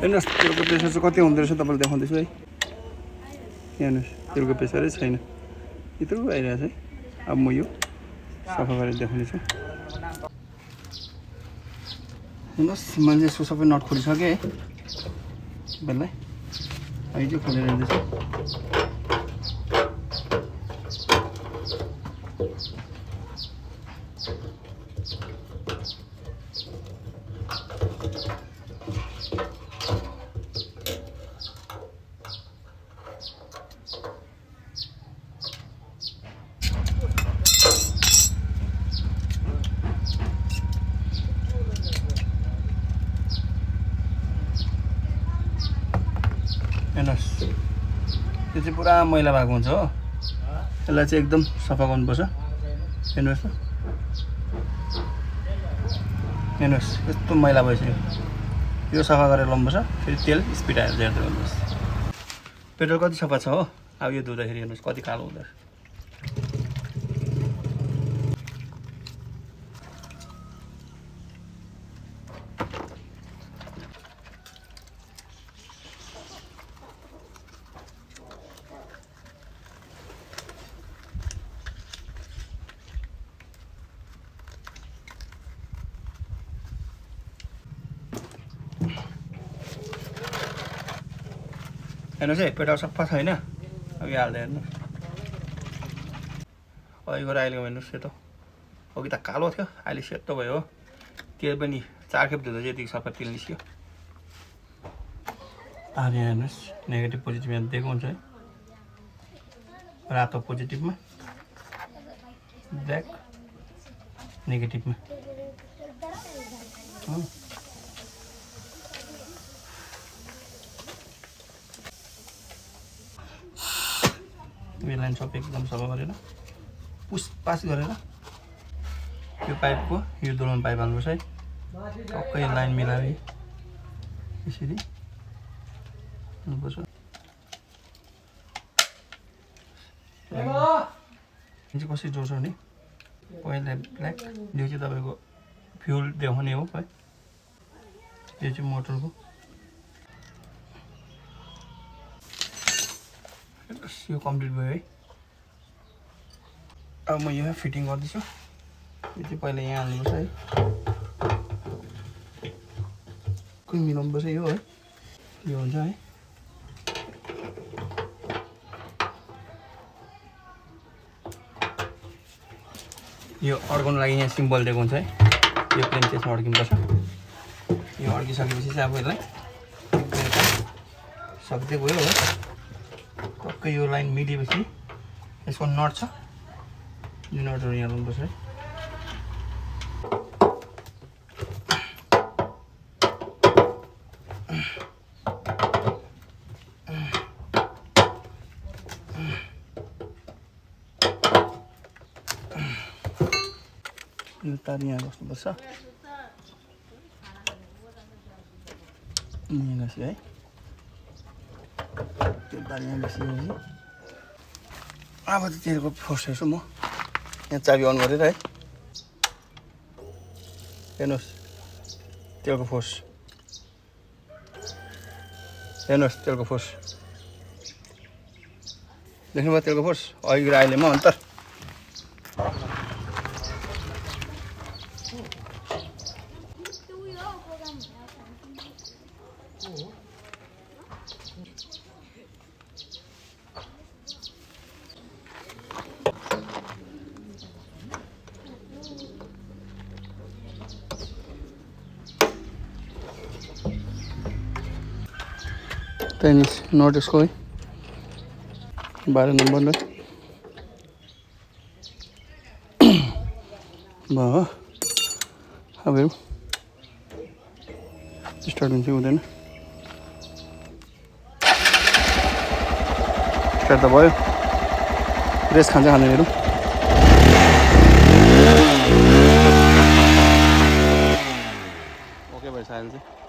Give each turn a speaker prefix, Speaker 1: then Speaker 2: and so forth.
Speaker 1: हेर्नुहोस् तेलको प्रेसर चाहिँ कति हुँदो रहेछ तपाईँलाई देखाउँदैछु है। हेर्नुहोस् तेलको प्रेसरै छैन, यत्रो आइरहेछ है। अब म यो सफा गरेर देखाउनेछु। हेर्नुहोस् मैले यसको सबै नट खोलिसकेँ है बेललाई। अहिले चाहिँ खोलेर हेर्दैछु। हेर्नुहोस् यो चाहिँ पुरा मैला भएको हुन्छ हो, यसलाई चाहिँ एकदम सफा गर्नुपर्छ। हेर्नुहोस् त, हेर्नुहोस् यस्तो मैला भइसक्यो। यो सफा गरेर लाउनुपर्छ। फेरि तेल स्पिड हालेर हेर्दै गर्नुहोस्। पेट्रोल कति सफा छ हो। अब यो धुँदाखेरि हेर्नुहोस् कति कालो हुँदो रहेछ। हेर्नुहोस् है पेट्रोल सफा छैन। अब यो हाल्दै हेर्नुहोस्। अघि गएर अहिले हेर्नुहोस् सेतो, अघि त कालो थियो अहिले सेतो भयो हो। तेल पनि 4 खेप धुँदा चाहिँ यतिको सफा तेल निस्क्यो। अब हेर्नुहोस् नेगेटिभ पोजिटिभ यहाँ दिएको हुन्छ है। रातो पोजिटिभमा, ब्ल्याक नेगेटिभमा। यो लाइन सबै एकदम सफा गरेर पुसपास गरेर यो पाइपको यो दोलन पाइप हाल्नुपर्छ है। टक्कै लाइन मिलाएर यसरी हाल्नुपर्छ। चाहिँ कसरी जोड्छ भने पहिला ब्ल्याक, यो चाहिँ तपाईँको फ्युल देखाउने हो है। यो चाहिँ मोटरको। यो कम्प्लिट भयो है। अब म यो फिटिङ गर्दैछु। यो चाहिँ पहिला यहाँ हाल्नुपर्छ है। कोही मिलाउनुपर्छ यो है। यो हुन्छ है। यो अड्काउनु लागि यहाँ सिम्बल दिएको हुन्छ है। यो प्लेन त्यसमा अड्किनुपर्छ। यो अड्किसकेपछि चाहिँ अब यसलाई सक्दै गयो है। टक्कै यो लाइन मिलेपछि यसको नट छ, यो नटहरू यहाँ लाउनुपर्छ है। यो तार यहाँ बस्नुपर्छ। यहाँ बस्यो है। त्यो तार यहाँ बसिसकेपछि अब चाहिँ तेलको फोर्स हेर्छु म। यहाँ चाबी अन गरेर है। हेर्नुहोस् तेलको फोर्स, हेर्नुहोस् तेलको फोर्स देख्नुभयो। तेलको फोर्स अघि र अहिलेमा अन्तर। टेनिस नट यसको है 12 नम्बरलाई भयो। अब हेरौँ स्टार्ट हुन्छ हुँदैन। स्टार्ट त भयो। रेस खान्छ खाँदैन हेरौँ। ओके भइसक्यो अहिले चाहिँ।